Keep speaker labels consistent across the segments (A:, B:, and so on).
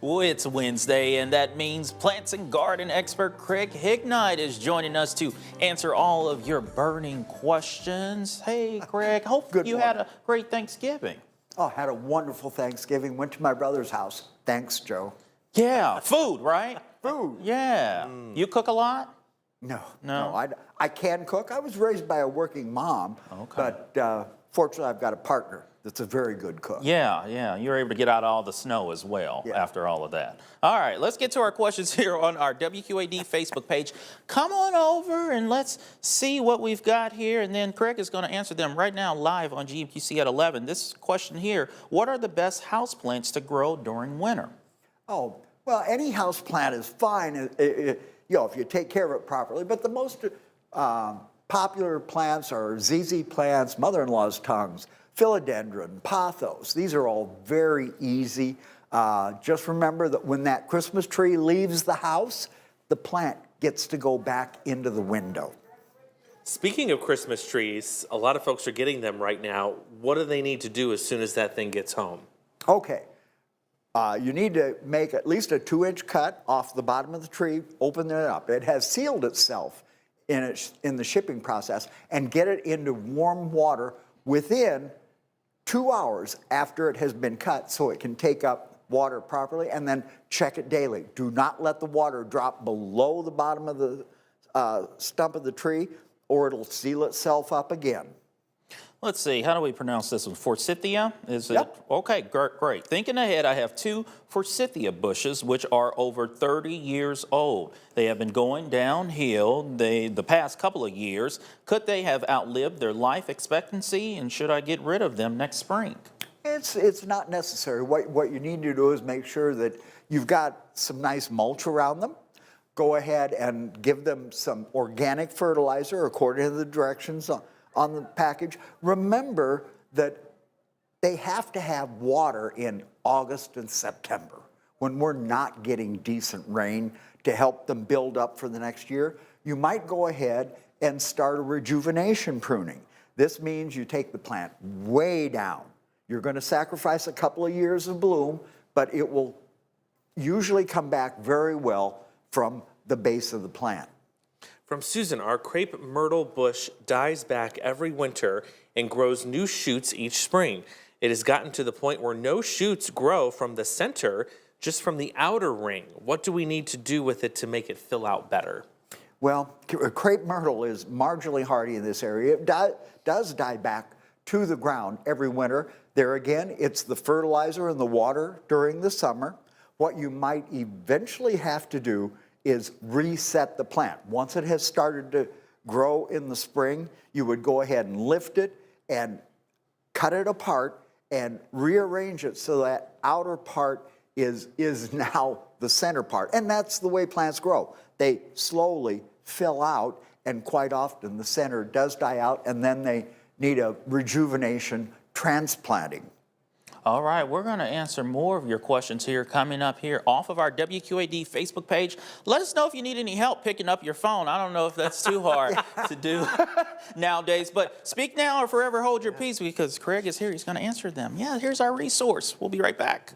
A: Well, it's Wednesday, and that means plants and garden expert Craig Hignight is joining us to answer all of your burning questions. Hey, Craig, hope
B: Good
A: you
B: morning.
A: had a great Thanksgiving.
B: Oh, had a wonderful Thanksgiving. Went to my brother's house. Thanks, Joe.
A: Yeah, food, right?
B: Food.
A: Yeah. You cook a lot?
B: No,
A: No?
B: I can cook. I was raised by a working mom,
A: Okay.
B: but fortunately I've got a partner that's a very good cook.
A: Yeah, you're able to get out all the snow as well
B: Yeah.
A: after all of that. All right, let's get to our questions here on our WQAD Facebook page. Come on over and let's see what we've got here, and then Craig is going to answer them right now live on GMQC at 11. This question here, what are the best houseplants to grow during winter?
B: Oh, well, any house plant is fine, if you take care of it properly, but the most popular plants are ZZ plants, mother-in-law's tongues, philodendron, pothos. These are all very easy. Just remember that when that Christmas tree leaves the house, the plant gets to go back into the window.
C: Speaking of Christmas trees, a lot of folks are getting them right now. What do they need to do as soon as that thing gets home?
B: Okay. You need to make at least a 2-inch cut off the bottom of the tree, open it up. It has sealed itself in the shipping process, and get it into warm water within 2 hours after it has been cut so it can take up water properly, and then check it daily. Do not let the water drop below the bottom of the stump of the tree, or it'll seal itself up again.
A: Let's see, how do we pronounce this one? Forsythia? Is it?
B: Yep.
A: Okay, great. Thinking ahead, I have 2 forsythia bushes, which are over 30 years old. They have been going downhill the past couple of years. Could they have outlived their life expectancy, and should I get rid of them next spring?
B: It's not necessary. What you need to do is make sure that you've got some nice mulch around them. Go ahead and give them some organic fertilizer according to the directions on the package. Remember that they have to have water in August and September when we're not getting decent rain to help them build up for the next year. You might go ahead and start a rejuvenation pruning. This means you take the plant way down. You're going to sacrifice a couple of years of bloom, but it will usually come back very well from the base of the plant.
C: From Susan, our crepe myrtle bush dies back every winter and grows new shoots each spring. It has gotten to the point where no shoots grow from the center, just from the outer ring. What do we need to do with it to make it fill out better?
B: Well, crepe myrtle is marginally hardy in this area. It does die back to the ground every winter. There again, it's the fertilizer and the water during the summer. What you might eventually have to do is reset the plant. Once it has started to grow in the spring, you would go ahead and lift it and cut it apart and rearrange it so that outer part is now the center part. And that's the way plants grow. They slowly fill out, and quite often the center does die out, and then they need a rejuvenation transplanting.
A: All right, we're going to answer more of your questions here coming up here off of our WQAD Facebook page. Let us know if you need any help picking up your phone. I don't know if that's too hard to do nowadays, but speak now or forever hold your peace, because Craig is here. He's going to answer them. Yeah, here's our resource. We'll be right back.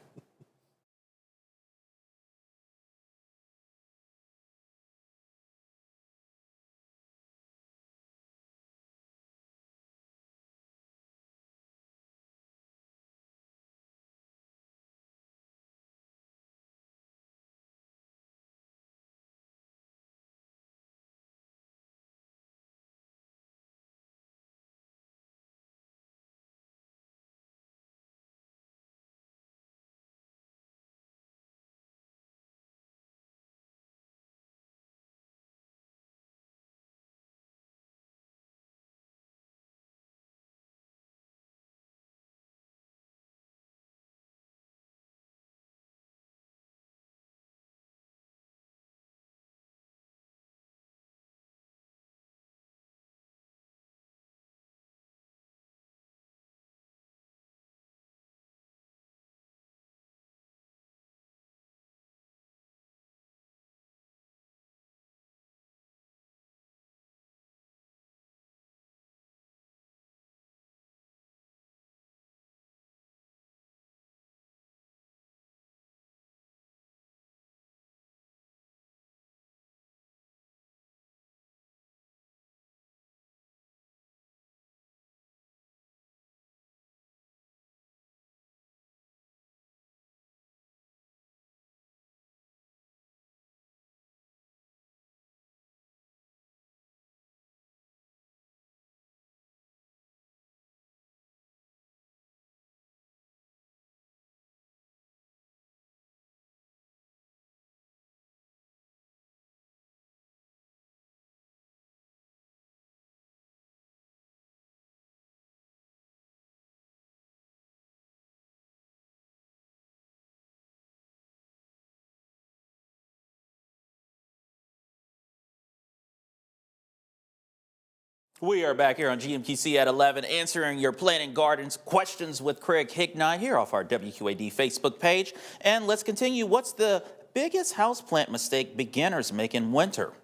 A: We are back here on GMQC at 11, answering your planting gardens questions with Craig Hignight here off our WQAD Facebook page. And let's continue. What's the biggest houseplant mistake beginners make in winter?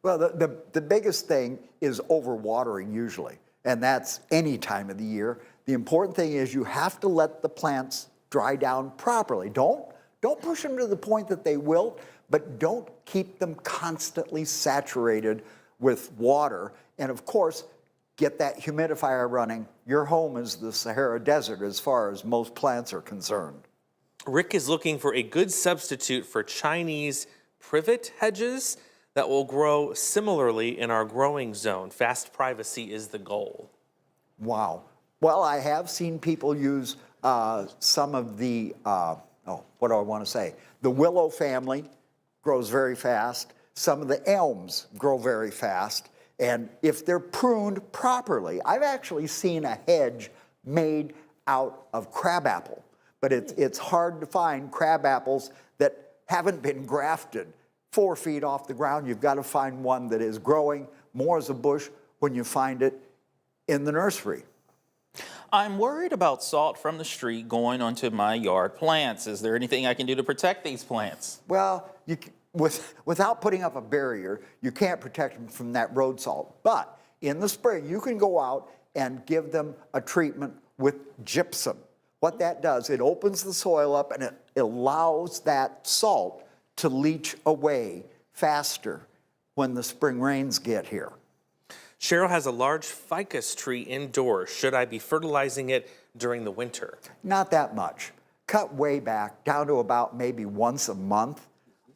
B: Well, the biggest thing is overwatering usually, and that's any time of the year. The important thing is you have to let the plants dry down properly. Don't push them to the point that they wilt, but don't keep them constantly saturated with water. And of course, get that humidifier running. Your home is the Sahara Desert as far as most plants are concerned.
C: Rick is looking for a good substitute for Chinese privet hedges that will grow similarly in our growing zone. Fast privacy is the goal.
B: Wow. Well, I have seen people use some of the, what do I want to say? The willow family grows very fast. Some of the elms grow very fast. And if they're pruned properly, I've actually seen a hedge made out of crabapple. But it's hard to find crab apples that haven't been grafted 4 feet off the ground. You've got to find one that is growing more as a bush when you find it in the nursery.
A: I'm worried about salt from the street going onto my yard plants. Is there anything I can do to protect these plants?
B: Well, without putting up a barrier, you can't protect them from that road salt. But in the spring, you can go out and give them a treatment with gypsum. What that does, it opens the soil up and it allows that salt to leach away faster when the spring rains get here.
C: Cheryl has a large ficus tree indoors. Should I be fertilizing it during the winter?
B: Not that much. Cut way back, down to about maybe once a month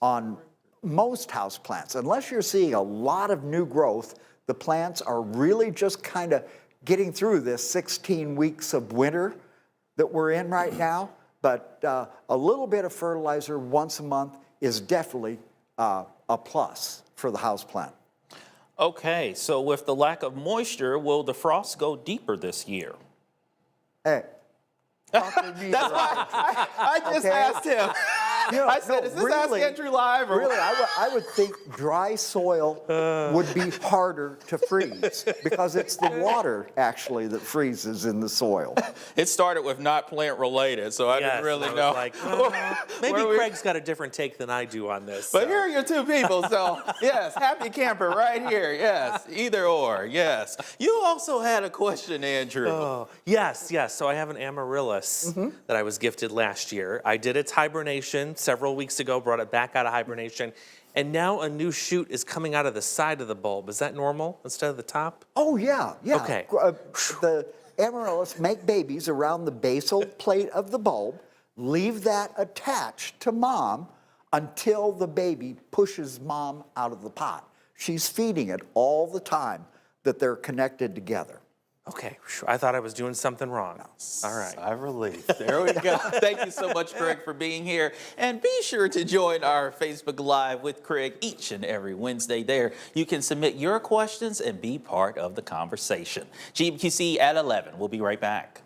B: on most houseplants. Unless you're seeing a lot of new growth, the plants are really just kind of getting through this 16 weeks of winter that we're in right now. But a little bit of fertilizer once a month is definitely a plus for the houseplant.
A: Okay, so with the lack of moisture, will the frost go deeper this year?
B: Hey.
A: That's why I just asked him.
B: You know,
A: I said, is this
B: really,
A: Ask Andrew Live? Or?
B: Really, I would think dry soil would be harder to freeze because it's the water actually that freezes in the soil.
A: It started with not plant related, so I didn't really know.
C: Like, maybe Craig's got a different take than I do on this.
A: But here are your two people, so yes, happy camper right here, yes, either or, yes. You also had a question, Andrew.
C: Oh, yes. So I have an amaryllis that I was gifted last year. I did its hibernation several weeks ago, brought it back out of hibernation, and now a new shoot is coming out of the side of the bulb. Is that normal instead of the top?
B: Oh, yeah.
C: Okay.
B: The amaryllis make babies around the basal plate of the bulb, leave that attached to mom until the baby pushes mom out of the pot. She's feeding it all the time that they're connected together.
C: Okay, I thought I was doing something wrong. All right.
A: Sigh of relief. There we go. Thank you so much, Craig, for being here. And be sure to join our Facebook Live with Craig each and every Wednesday there. You can submit your questions and be part of the conversation. GMQC at 11. We'll be right back.